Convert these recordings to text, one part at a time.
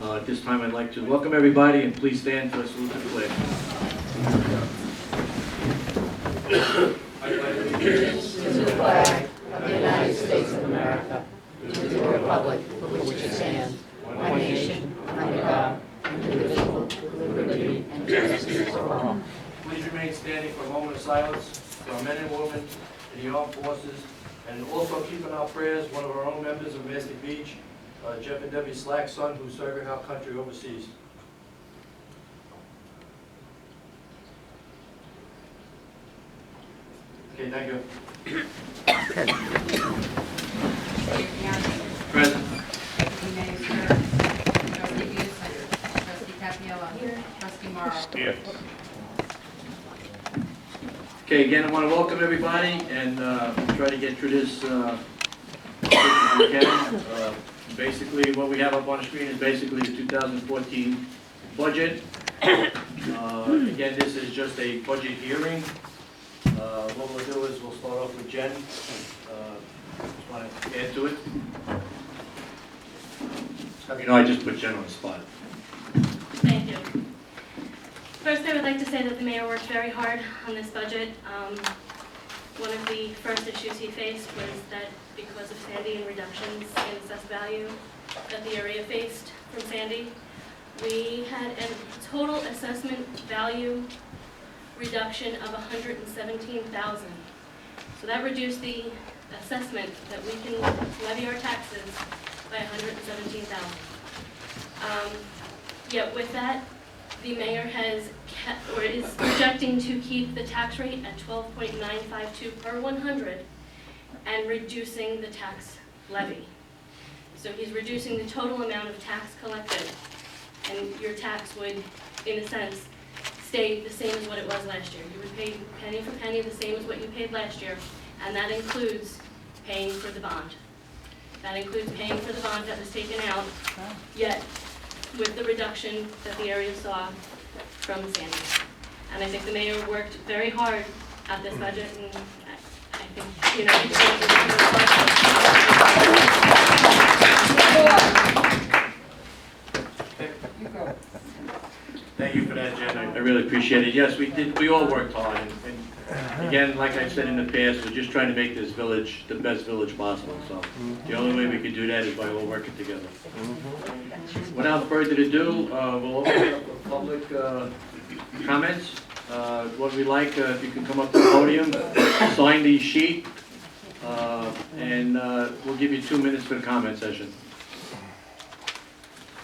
At this time, I'd like to welcome everybody, and please stand for a salute to the flag. To the flag of the United States of America, to the republic for which it stands, one nation, under God, indivisible, with liberty and justice for all. Please remain standing for a moment of silence for our men and women in the armed forces, and also keep in our prayers one of our own members of Mastic Beach, Jeff and Debbie Slack's son, who's serving our country overseas. Okay, thank you. Present. Trustee Mayor, Trustee Hughes, Trustee Capello, Trustee Morrow. Here. Okay, again, I want to welcome everybody and try to get through this as quick as we can. Basically, what we have up on the screen is basically the 2014 budget. Again, this is just a budget hearing. What we'll do is we'll start off with Jen. Just want to add to it. You know, I just put Jen on the spot. Thank you. First, I would like to say that the mayor worked very hard on this budget. One of the first issues he faced was that because of Sandy and reductions in assessed value that the area faced from Sandy, we had a total assessment value reduction of $117,000. So that reduced the assessment that we can levy our taxes by $117,000. Yet with that, the mayor has kept, or is projecting to keep the tax rate at 12.952 per 100 and reducing the tax levy. So he's reducing the total amount of tax collected, and your tax would, in a sense, stay the same as what it was last year. You would pay penny for penny the same as what you paid last year, and that includes paying for the bond. That includes paying for the bond that was taken out, yet with the reduction that the area saw from Sandy. And I think the mayor worked very hard at this budget, and I think, you know, he Thank you for that, Jen. I really appreciate it. Yes, we did. We all worked hard, and again, like I've said in the past, we're just trying to make this village the best village possible. So the only way we could do that is by all working together. Without further ado, we'll open up for public comments. What we like, if you can come up to the podium, sign the sheet, and we'll give you 2 minutes for the comment session.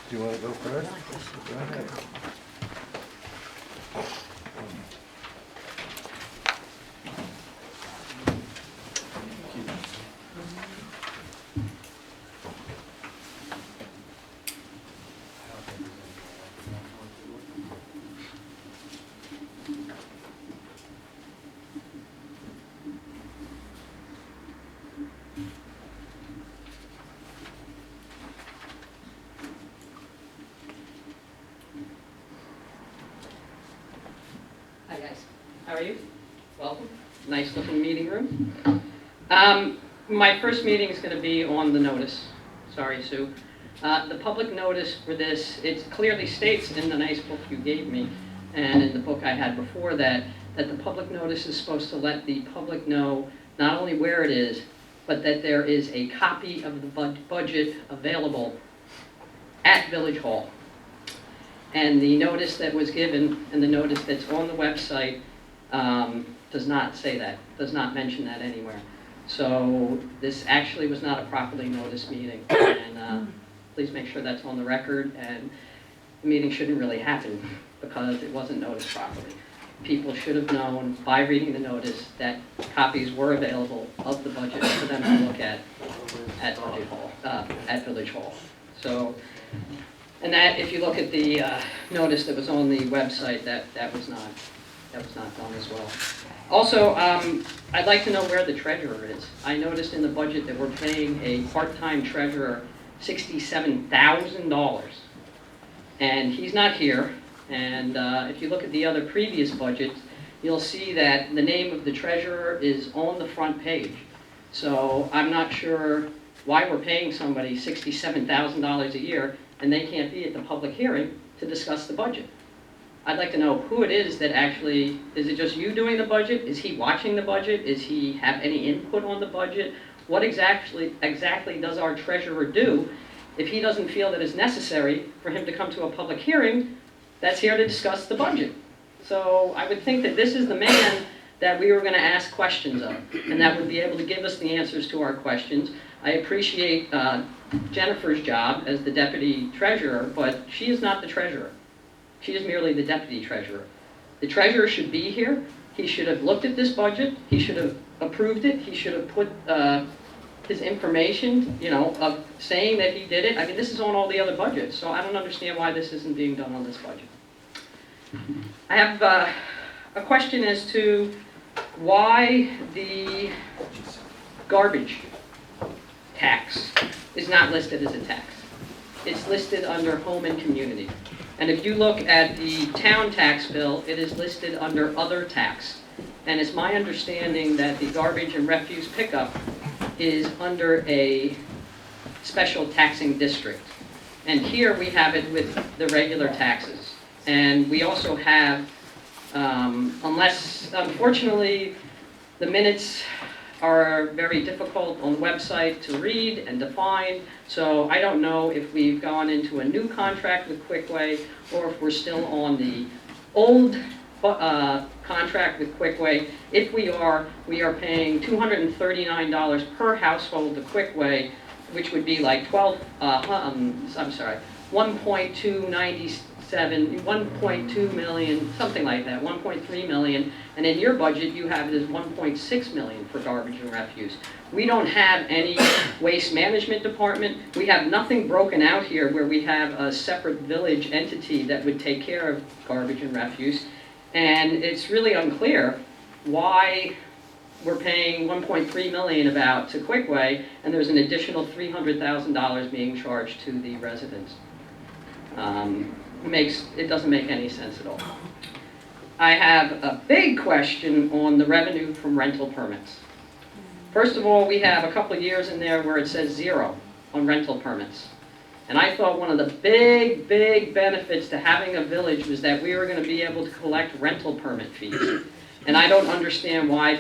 Do you want to go first? Go ahead. Hi guys, how are you? Welcome. Nice looking meeting room. My first meeting is going to be on the notice. Sorry, Sue. The public notice for this, it clearly states in the nice book you gave me, and in the book I had before that the public notice is supposed to let the public know not only where it is, but that there is a copy of the budget available at Village Hall. And the notice that was given and the notice that's on the website does not say that, does not mention that anywhere. So this actually was not a properly noticed meeting. And please make sure that's on the record. And the meeting shouldn't really happen because it wasn't noticed properly. People should have known by reading the notice that copies were available of the budget for them to look at Village Hall. So. And that, if you look at the notice that was on the website, that was not done as well. Also, I'd like to know where the treasurer is. I noticed in the budget that we're paying a part-time treasurer $67,000, and he's not here. And if you look at the other previous budgets, you'll see that the name of the treasurer is on the front page. So I'm not sure why we're paying somebody $67,000 a year and they can't be at the public hearing to discuss the budget. I'd like to know who it is that actually, is it just you doing the budget? Is he watching the budget? Is he have any input on the budget? What exactly does our treasurer do if he doesn't feel that it's necessary for him to come to a public hearing that's here to discuss the budget? So I would think that this is the man that we were going to ask questions of, and that would be able to give us the answers to our questions. I appreciate Jennifer's job as the deputy treasurer, but she is not the treasurer. She is merely the deputy treasurer. The treasurer should be here. He should have looked at this budget. He should have approved it. He should have put his information, of saying that he did it. I mean, this is on all the other budgets, so I don't understand why this isn't being done on this budget. I have a question as to why the garbage tax is not listed as a tax. It's listed under home and community. And if you look at the town tax bill, it is listed under other tax. And it's my understanding that the garbage and refuse pickup is under a special taxing district. And here we have it with the regular taxes. And we also have, unfortunately, the minutes are very difficult on the website to read and define, so I don't know if we've gone into a new contract with Quickway or if we're still on the old contract with Quickway. If we are paying $239 per household to Quickway, which would be like 1.2 million, something like that, 1.3 million, and in your budget you have it as 1.6 million for garbage and refuse. We don't have any waste management department. We have nothing broken out here where we have a separate village entity that would take care of garbage and refuse, and it's really unclear why we're paying 1.3 million about to Quickway, and there's an additional $300,000 being charged to the residents. It doesn't make any sense at all. I have a big question on the revenue from rental permits. First of all, we have a couple of years in there where it says 0 on rental permits. And I thought one of the big benefits to having a village was that we were going to be able to collect rental permit fees. And I don't understand why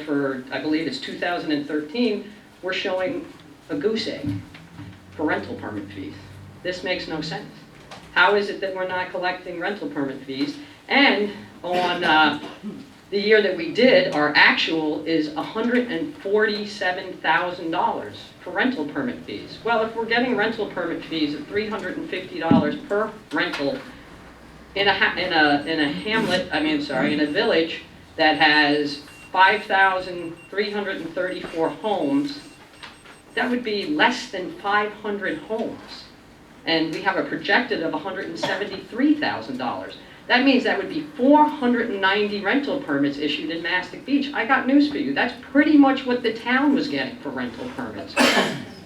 I believe it's 2013, we're showing a goose egg for rental permit fees. This makes no sense. How is it that we're not collecting rental permit fees? And on the year that we did, our actual is $147,000 for rental permit fees. Well, if we're getting rental permit fees of $350 per rental in a village that has 5,334 homes, that would be less than 500 homes. And we have a projected of $173,000. That means that would be 490 rental permits issued in Mastic Beach. I got news for you. That's pretty much what the town was getting for rental permits.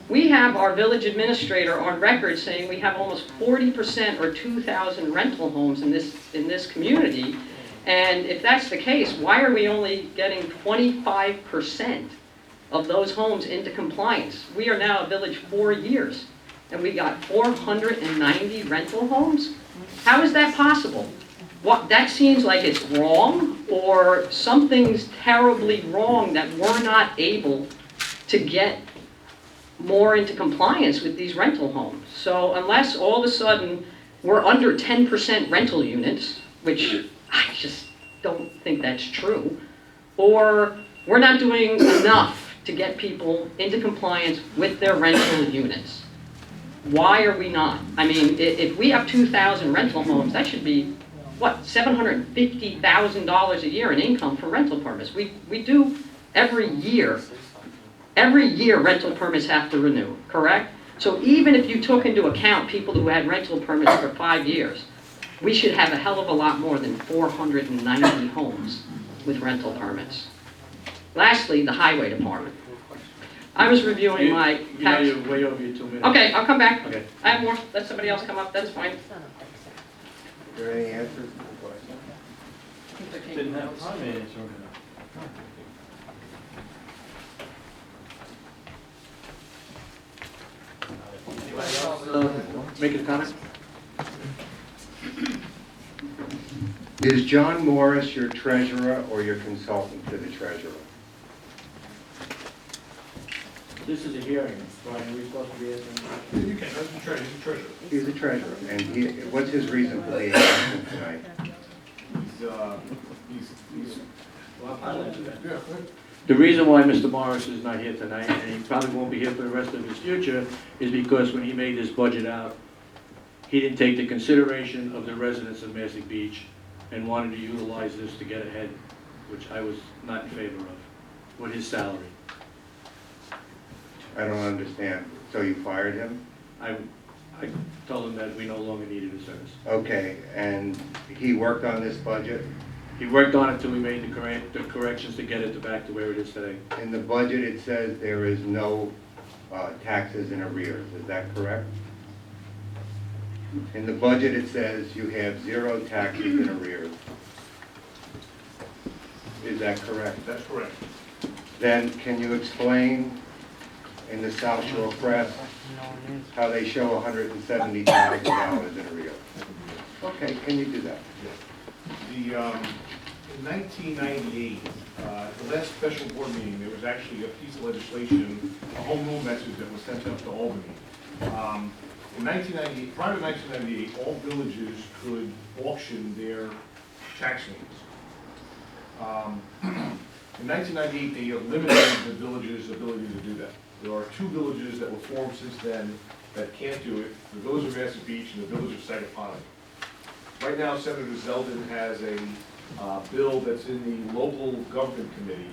We have our village administrator on record saying we have almost 40% or 2,000 rental homes in this community. And if that's the case, why are we only getting 25% of those homes into compliance? We are now a village 4 years, and we got 490 rental homes? How is that possible? That seems like it's wrong, or something's terribly wrong that we're not able to get more into compliance with these rental homes. So unless all of a sudden we're under 10% rental units, which I just don't think that's true, or we're not doing enough to get people into compliance with their rental units. Why are we not? I mean, if we have 2,000 rental homes, that should be, what, $750,000 a year in income for rental permits. We do every year rental permits have to renew, correct? So even if you took into account people who had rental permits for 5 years, we should have a hell of a lot more than 490 homes with rental permits. Lastly, the highway department. I was reviewing my tax. You're way over your 2 minutes. Okay, I'll come back. Okay. I have more. Let somebody else come up. That's fine. Is there any answers to the question? Didn't have time to answer. Anybody else make a comment? Is John Morris your treasurer or your consultant to the treasurer? This is a hearing, Brian, are we supposed to be answering? You can, that's the treasurer, he's the treasurer. He's the treasurer, and what's his reason for being absent tonight? He's, yeah, The reason why Mr. Morris is not here tonight, and he probably won't be here for the rest of his future, is because when he made this budget out, he didn't take the consideration of the residents of Massac Beach and wanted to utilize this to get ahead, which I was not in favor of, with his salary. I don't understand. So you fired him? I told him that we no longer needed his service. Okay, and he worked on this budget? He worked on it till we made the corrections to get it back to where it is today. In the budget, it says there is no taxes in arrears. Is that correct? In the budget, it says you have 0 taxes in arrears. Is that correct? that's correct. Then can you explain in the South Shore Press how they show $170,000 in arrears? Okay, can you do that? In 1998, the last special board meeting, there was actually a piece of legislation, a home rule message that was sent up to Albany. In 1998, prior to 1998, all villages could auction their tax liens. In 1998, they eliminated the village's ability to do that. There are 2 villages that were formed since then that can't do it, the village of Massac Beach and the village of Sagaponic. Right now, Senator Zeldin has a bill that's in the local government committee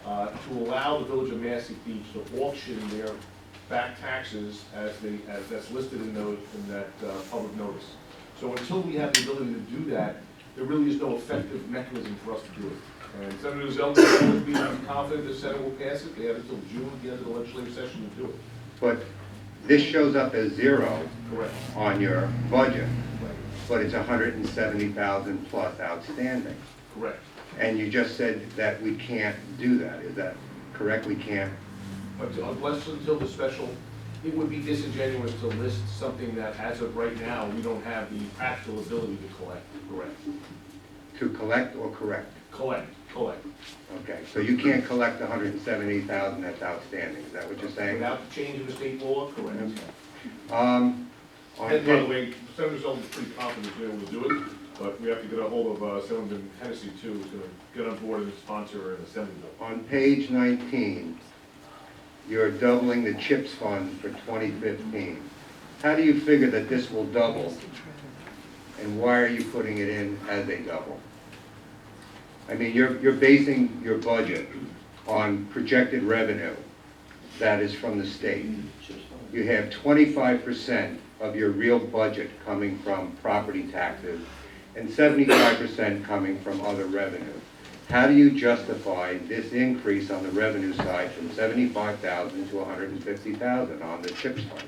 to allow the village of Massac Beach to auction their back taxes as that's listed in that public notice. So until we have the ability to do that, there really is no effective mechanism for us to do it. And Senator Zeldin told me I'm confident the Senate will pass it. They have until June, the end of the legislative session, to do it. But this shows up as 0 Correct. on your budget, Right. but it's 170,000 plus outstanding. Correct. And you just said that we can't do that. Is that correct? We can't? But unless until the special, it would be disingenuous to list something that, as of right now, we don't have the practical ability to collect. Correct. To collect or correct? Collect. Okay, so you can't collect 170,000 that's outstanding. Is that what you're saying? Without the change in the state law, correct. On And by the pa- way, Senator Zeldin's pretty confident he's able to do it, but we have to get a hold of someone in Hennessy too, who's gonna get on board and sponsor an assembly bill. on page 19, you're doubling the CHIPS fund for 2015. How do you figure that this will double? And why are you putting it in as a double? I mean, you're basing your budget on projected revenue that is from the state. You have 25% of your real budget coming from property taxes and 75% coming from other revenue. How do you justify this increase on the revenue side from 75,000 to 150,000 on the CHIPS fund?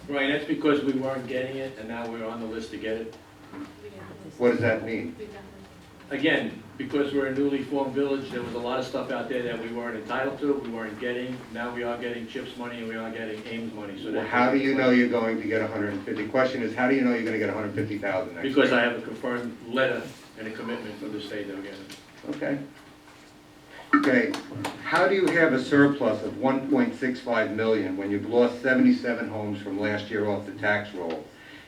Right, that's because we weren't getting it, and now we're on the list to get it. What does that mean? Again, because we're a newly formed village, there was a lot of stuff out there that we weren't entitled to, we weren't getting. Now we are getting CHIPS money and we are getting Ames money, so Well, that. how do you know you're going to get 150? The question is, how do you know you're going to get 150,000 next year? Because I have a confirmed letter and a commitment from the state that we're getting. Okay. Okay, how do you have a surplus of 1.65 million when you've lost 77 homes from last year off the tax roll?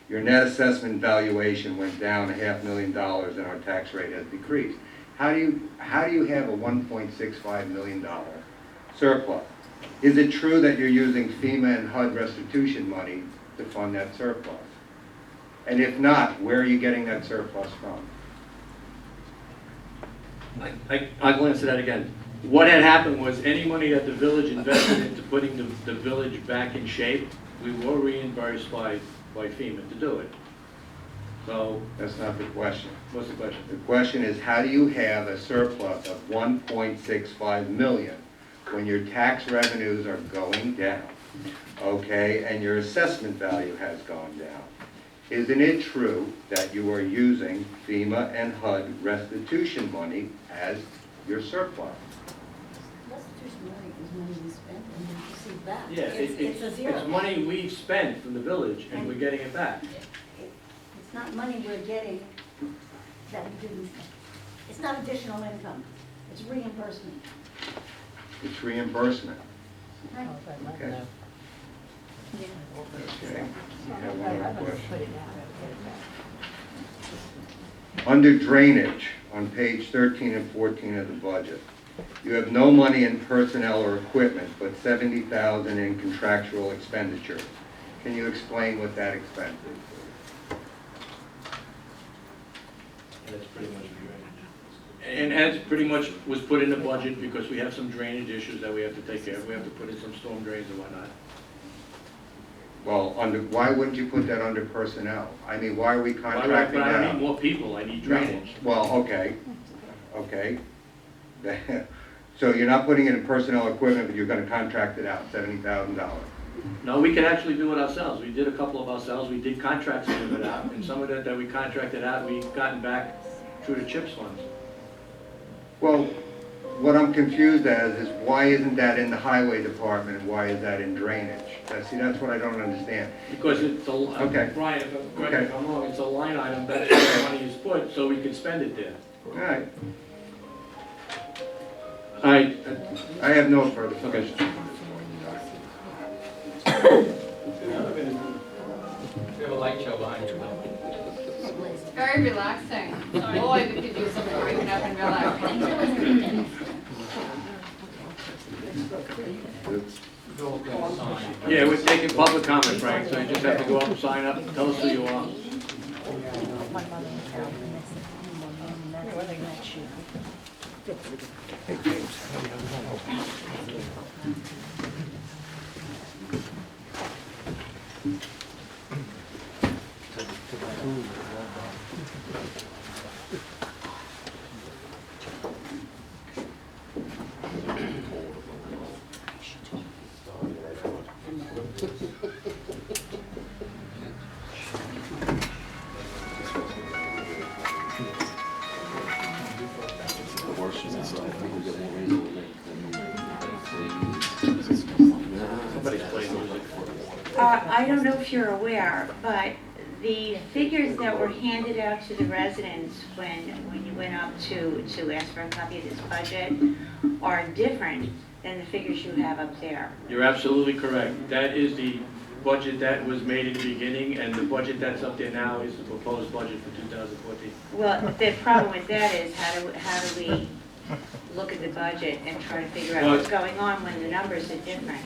Your net assessment valuation went down $500,000 and our tax rate has decreased. How do you have a $1.65 million surplus? Is it true that you're using FEMA and HUD restitution money to fund that surplus? And if not, where are you getting that surplus from? I'll answer that again. What had happened was any money that the village invested into putting the village back in shape, we were reimbursed by FEMA to do it. So, That's not the question. what's the question? The question is, how do you have a surplus of 1.65 million when your tax revenues are going down, okay, and your assessment value has gone down? Isn't it true that you are using FEMA and HUD restitution money as your surplus? Restitution money is money we spent and we receive back. Yeah, It's a zero. it's money we've spent from the village and we're getting it back. It's not money we're getting that we didn't, it's not additional income, it's reimbursement. It's reimbursement. Right? Okay. Okay. We have one more question. Under drainage, on page 13 and 14 of the budget, you have no money in personnel or equipment, but 70,000 in contractual expenditures. Can you explain what that expense is? That's pretty much drainage. And as pretty much was put in the budget, because we have some drainage issues that we have to take care of. We have to put in some storm drains and whatnot. Well, why wouldn't you put that under personnel? I mean, why are we contracting But I that don't out? need more people, I need drainage. Well, okay. So you're not putting it in personnel equipment, but you're gonna contract it out, $70,000. No, we could actually do it ourselves. We did a couple of ourselves. We did contract some of it out, and some of it that we contracted out, we've gotten back through the CHIPS funds. Well, what I'm confused as is why isn't that in the highway department and why is that in drainage? See, that's what I don't understand. Because it's a, Okay. Brian, correct me if I'm wrong, it's a line item, that's where the money is put, so we can spend it there. All right, All right, I have no further questions. We have a light show behind you. Very relaxing. Boy, we could do some waking up and relaxing. yeah, we're taking public comment, Frank, so you just have to go up, sign up, and tell us who you are. Somebody's playing music. I don't know if you're aware, but the figures that were handed out to the residents when you went up to ask for a copy of this budget are different than the figures you have up there. You're absolutely correct. That is the budget that was made in the beginning, and the budget that's up there now is the proposed budget for 2014. Well, the problem with that is how do we look at the budget and try to figure out what's going on when the numbers are different?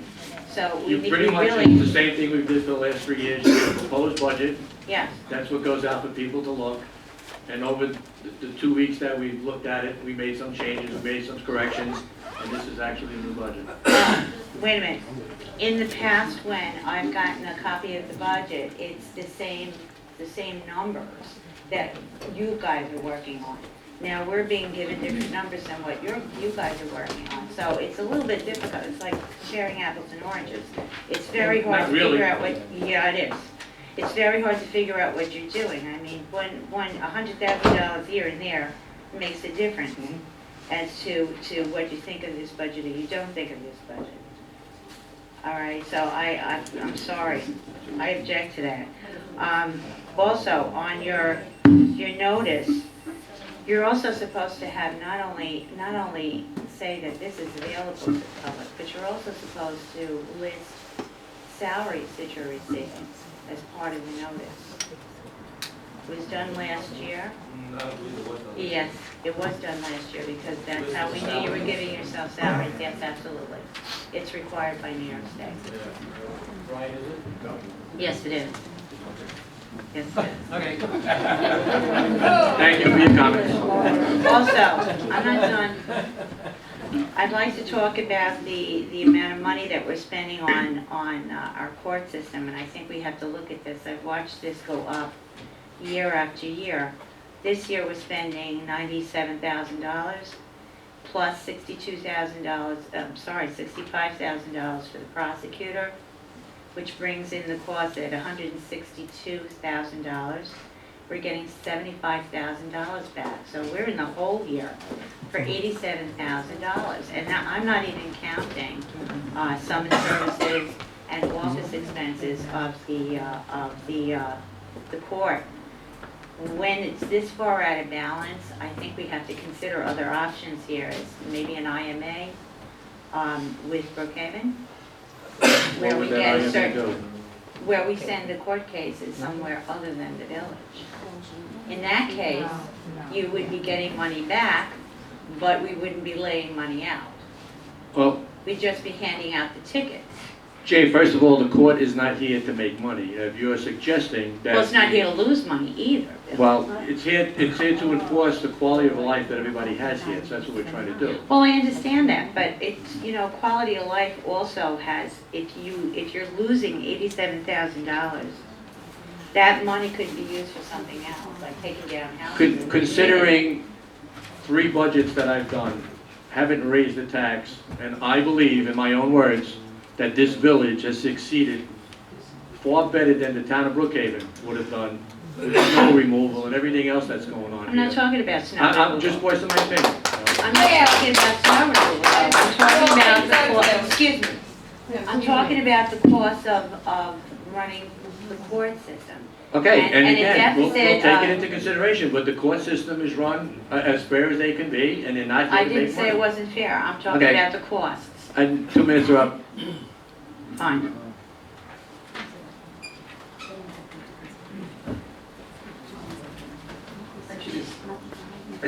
So we You need to pretty much, it's really, the same thing we did for the last 3 years. You have a proposed budget, yeah, that's what goes out for people to look. And over the 2 weeks that we've looked at it, we made some changes, we made some corrections, and this is actually the budget. wait a minute. In the past, when I've gotten a copy of the budget, it's the same numbers that you guys are working on. Now, we're being given different numbers than what you guys are working on, so it's a little bit difficult. It's like sharing apples and oranges. It's very hard Not to really. figure out what, yeah, it is. It's very hard to figure out what you're doing. I mean, when $100,000 here and there makes a difference as to what you think of this budget or you don't think of this budget. All right, so I'm sorry. I object to that. Also, on your notice, you're also supposed to have not only say that this is available to the public, but you're also supposed to list salaries that you're receiving as part of the notice. It was done last year? Yes, it was done last year because that's how we knew you were giving yourself salaries. Yes, absolutely. It's required by New York State. Brian, is it? Yes, it is. Yes, it is. Okay. Thank you for your comments. Also, I'm not done. I'd like to talk about the amount of money that we're spending on our court system, and I think we have to look at this. I've watched this go up year after year. This year we're spending $97,000 plus $65,000 for the prosecutor, which brings in the cost at $162,000. We're getting $75,000 back. So we're in the hole here for $87,000. And now I'm not even counting summons services and office expenses of the court. when it's this far out of balance, I think we have to consider other options here, as maybe an IMA with Brookhaven, where What we would that get a IMA certain, do? where we send the court cases somewhere other than the village. In that case, you would be getting money back, but we wouldn't be laying money out. Well, We'd just be handing out the tickets. Jay, first of all, the court is not here to make money. If you're suggesting that... Well, it's not here to lose money either. Well, it's here to enforce the quality of life that everybody has here, so that's what we're trying to do. Well, I understand that, but it's, quality of life also has, if you're losing $87,000, that money could be used for something else, like taking down houses. Considering 3 budgets that I've done, haven't raised the tax, and I believe, in my own words, that this village has succeeded far better than the town of Brookhaven would have done with snow removal and everything else that's going on I'm not here. talking about snow I'm removal. just voicing my opinion. I'm not talking about snow removal, I'm talking about the cost, excuse me, I'm talking about the cost of running the court system. Okay, And and a again, we'll take deficit, it into consideration, but the court system is run as fair as they can be, and they're not I here to didn't make say it money. wasn't fair, I'm talking Okay. about the costs. And 2 minutes are up. Fine.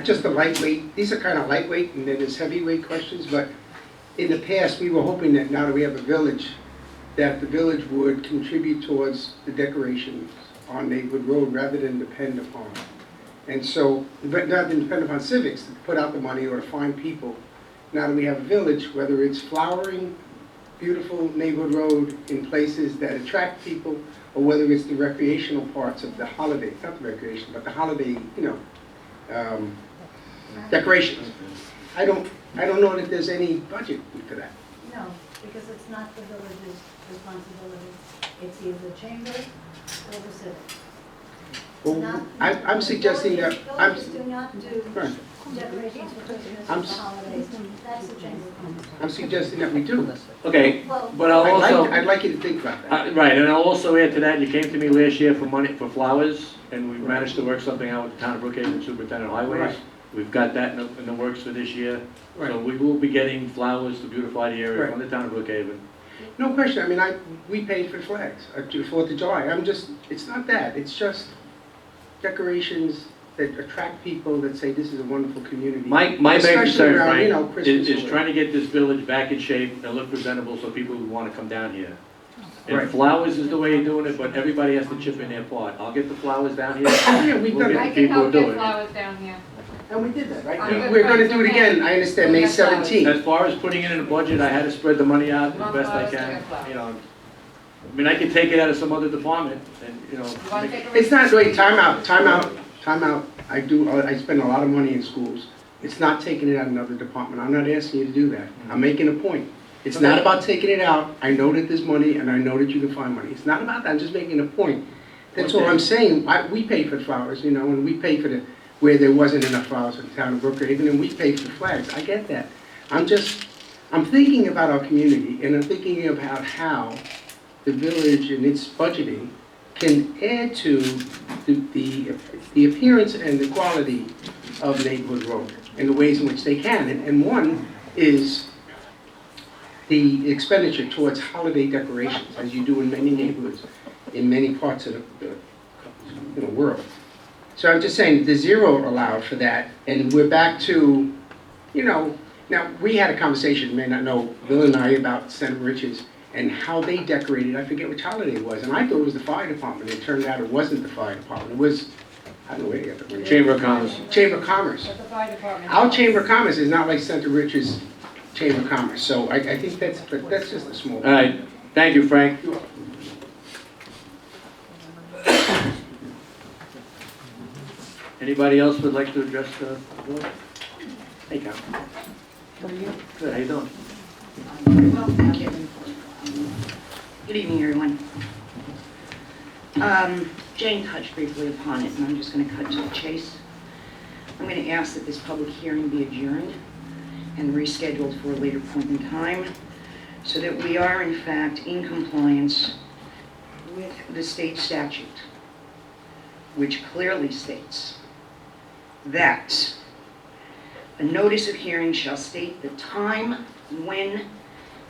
Just a lightweight, these are kind of lightweight, and then there's heavyweight questions, but in the past, we were hoping that now that we have a village, that the village would contribute towards the decorations on Neighborhood Road rather than depend upon. And so, rather than depend upon civics to put out the money or to find people, now that we have a village, whether it's flowering, beautiful Neighborhood Road in places that attract people, or whether it's the recreational parts of the holiday, not the recreation, but the holiday, decorations. I don't know that there's any budget for that. No, because it's not the village's responsibility. It's either the chamber or the civic. Well, I'm suggesting that, Villages do not do Right. decorations for Christmas I'm or for holidays. That's the chamber. I'm suggesting that we do. Okay, Well, but I'll also... I'd like you to think about that. Right, and I'll also add to that, you came to me last year for money for flowers, and we managed to work something out with the town of Brookhaven Superintendent of Highways. Right. We've got that in the works for this year. So Right. we will be getting flowers to beautify the area Right. from the town of Brookhaven. No question, I mean, we paid for flags, to 4th of July. It's not that, it's just decorations that attract people, that say this is a wonderful community. My main Especially concern, around, Frank, Christmas. is trying to get this village back in shape and look presentable so people would want to come down here. And Right. flowers is the way you're doing it, but everybody has to chip in their part. I'll get the flowers down here. Yeah, we've We'll done get I that, the can people who help do get it. flowers down here. and we did that, right? I'm good We're gonna friends do it with again, him. I understand, May We'll get flowers. 17th. As far as putting it in a budget, I had to spread the money out the best I can, you know. I mean, I could take it out of some other department and, You want to take a It's not, wait, time out. I spend a lot of money in schools. It's not taking it out of another department. I'm not asking you to do that. I'm making a point. It's not about taking it out. I know that there's money, and I know that you can find money. It's not about that. I'm just making a point. That's all I'm saying. We pay for flowers, and we pay for where there wasn't enough flowers in the town of Brookhaven, and we pay for flags. I get that. I'm thinking about our community, and I'm thinking about how the village and its budgeting can add to the appearance and the quality of Neighborhood Road in the ways in which they can. And one is the expenditure towards holiday decorations, as you do in many neighborhoods, in many parts of the world. So I'm just saying, the zero allowed for that, and we're back to, now, we had a conversation, you may not know, Bill and I, about Senator Rich's and how they decorated. I forget which holiday it was, and I thought it was the fire department. It turned out it wasn't the fire department. It was, I don't know where they got the money. Chamber of Commerce. Chamber of Commerce. But the fire department. Our Chamber of Commerce is not like Senator Rich's Chamber of Commerce, so I think that's just a small. All right, thank you, Frank. Anybody else would like to address the board? Hey, Cal. How are you? Good, how you doing? Thank you. Good evening, everyone. Jane touched briefly upon it, and I'm just going to cut to the chase. I'm going to ask that this public hearing be adjourned and rescheduled for a later point in time, so that we are in fact in compliance with the state statute. which clearly states that a notice of hearing shall state the time, when,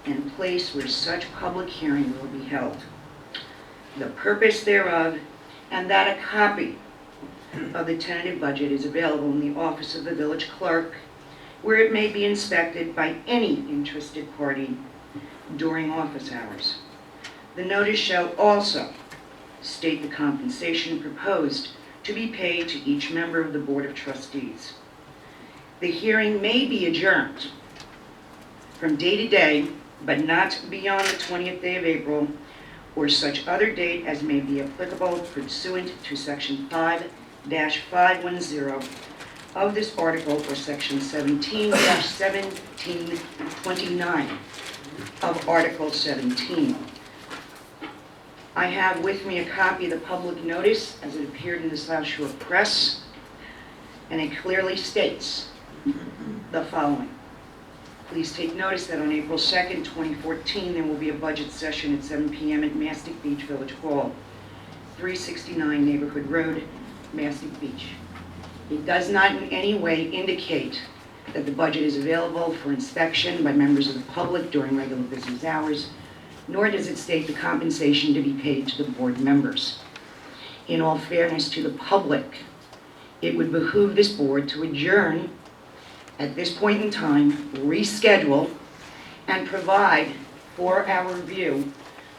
and place where such public hearing will be held, the purpose thereof, and that a copy of the tentative budget is available in the office of the village clerk, where it may be inspected by any interested party during office hours. The notice shall also state the compensation proposed to be paid to each member of the Board of Trustees. The hearing may be adjourned from day to day, but not beyond the 20th day of April, or such other date as may be applicable pursuant to Section 5-510 of this article, or Section 17-1729 of Article 17. I have with me a copy of the public notice as it appeared in the South Shore Press, and it clearly states the following. Please take notice that on April 2nd, 2014, there will be a budget session at 7 p.m. at Mastic Beach Village Hall, 369 Neighborhood Road, Mastic Beach. It does not in any way indicate that the budget is available for inspection by members of the public during regular business hours, nor does it state the compensation to be paid to the board members. In all fairness to the public, it would behoove this board to adjourn at this point in time, reschedule, and provide for our review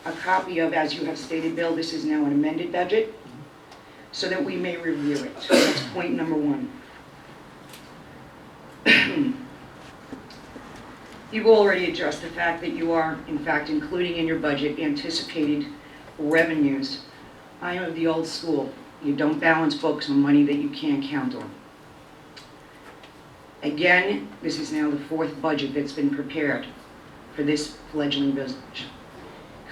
a copy of, as you have stated, Bill, this is now an amended budget, so that we may review it. That's point number one. You've already addressed the fact that you are, in fact, including in your budget anticipated revenues. I am of the old school. You don't balance books on money that you can't count on. Again, this is now the fourth budget that's been prepared for this fledgling village.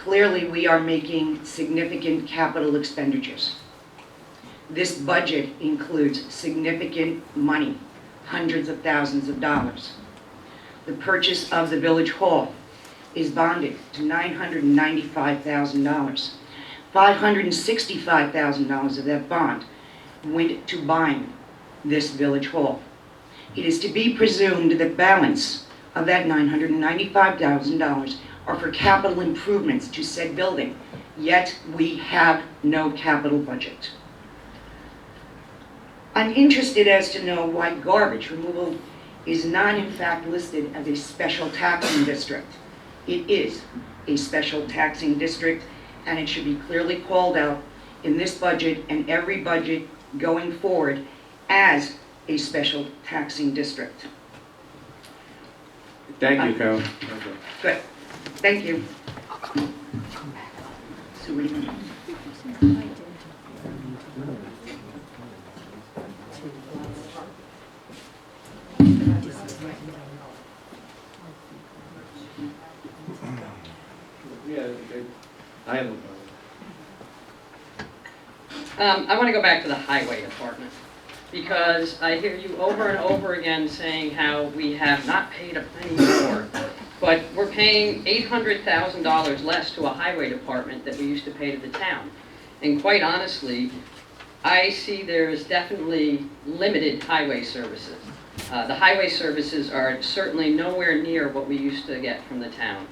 Clearly, we are making significant capital expenditures. This budget includes significant money, hundreds of thousands of dollars. The purchase of the village hall is bonded to $995,000. $565,000 of that bond went to buying this village hall. It is to be presumed that the balance of that $995,000 are for capital improvements to said building, yet we have no capital budget. I'm interested as to know why garbage removal is not in fact listed as a special taxing district. It is a special taxing district, and it should be clearly called out in this budget and every budget going forward as a special taxing district. Thank you, Carol. Good. Thank you. So what do you I have a I want to go back to the highway department, because I hear you over and over again saying how we have not paid a penny more, but we're paying $800,000 less to a highway department that we used to pay to the town. And quite honestly, I see there is definitely limited highway services. The highway services are certainly nowhere near what we used to get from the town.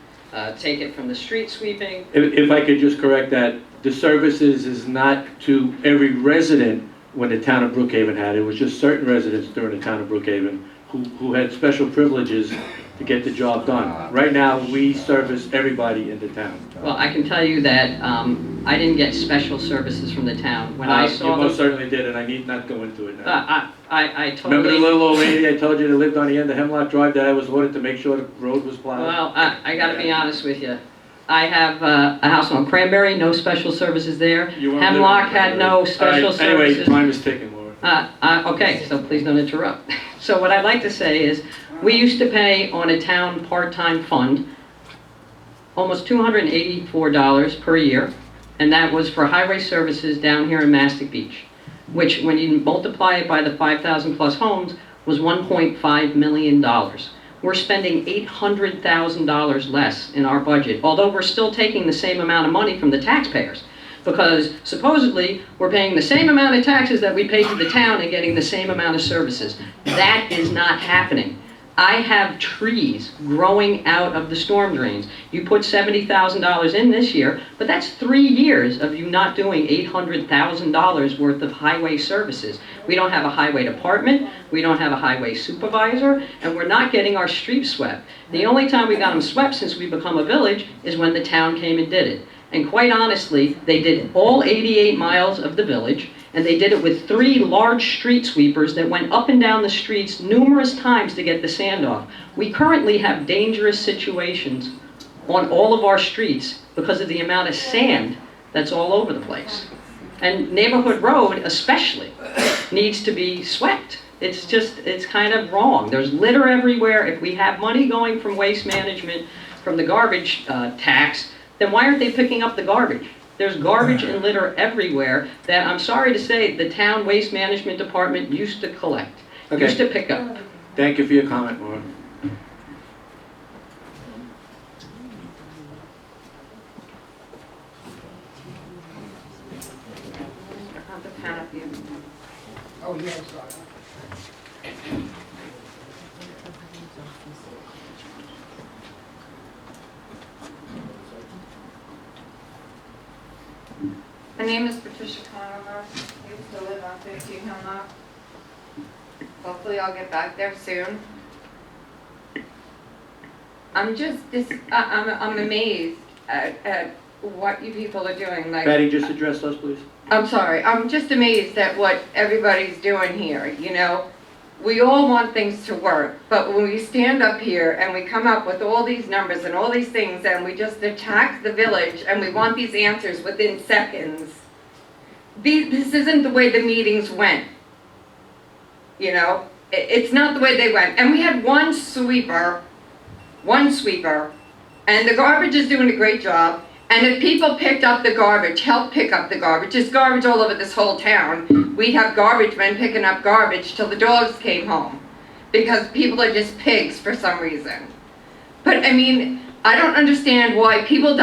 Take it from the street sweeping. If I could just correct that, the services is not to every resident when the town of Brookhaven had. It was just certain residents during the town of Brookhaven who had special privileges to get the job done. Right now, we service everybody in the town. Well, I can tell you that I didn't get special services from the town. When I saw you most them, certainly did, and I need not go into it now. I totally... Remember the little old lady I told you that lived on the end of Hemlock Drive that I was ordered to make sure the road was plowed? Well, I gotta be honest with you. I have a house on Cranberry, no special services there. You weren't Hemlock living had there. no All right, special anyway, services. time is ticking, Laura. Okay, so please don't interrupt. So what I'd like to say is, we used to pay on a town part-time fund almost $284 per year, and that was for highway services down here in Mastic Beach, which when you multiply it by the 5,000 plus homes was $1.5 million. We're spending $800,000 less in our budget, although we're still taking the same amount of money from the taxpayers. because supposedly we're paying the same amount of taxes that we pay to the town and getting the same amount of services. That is not happening. I have trees growing out of the storm drains. You put $70,000 in this year, but that's 3 years of you not doing $800,000 worth of highway services. We don't have a highway department, we don't have a highway supervisor, and we're not getting our streets swept. The only time we got them swept since we become a village is when the town came and did it. And quite honestly, they did all 88 miles of the village, and they did it with 3 large street sweepers that went up and down the streets numerous times to get the sand off. We currently have dangerous situations on all of our streets because of the amount of sand that's all over the place. And Neighborhood Road especially needs to be swept. It's kind of wrong. There's litter everywhere. If we have money going from waste management, from the garbage tax, then why aren't they picking up the garbage? There's garbage and litter everywhere that, I'm sorry to say, the town waste management department used to collect, Okay. used to pick up. Thank you for your comment, Maura. Oh, yes. My name is Patricia Conover. I used to live on 15 Hill Knob. Hopefully I'll get back there soon. I'm amazed at what you people are doing. Like, Patty, just address us, please. I'm sorry, I'm just amazed at what everybody's doing here, you know? We all want things to work, but when we stand up here and we come up with all these numbers and all these things and we just attack the village and we want these answers within seconds, this isn't the way the meetings went. You know, it's not the way they went. And we had one sweeper, and the garbage is doing a great job. And if people picked up the garbage, helped pick up the garbage, there's garbage all over this whole town. We'd have garbage men picking up garbage till the dogs came home. Because people are just pigs for some reason. But I mean, I don't understand why people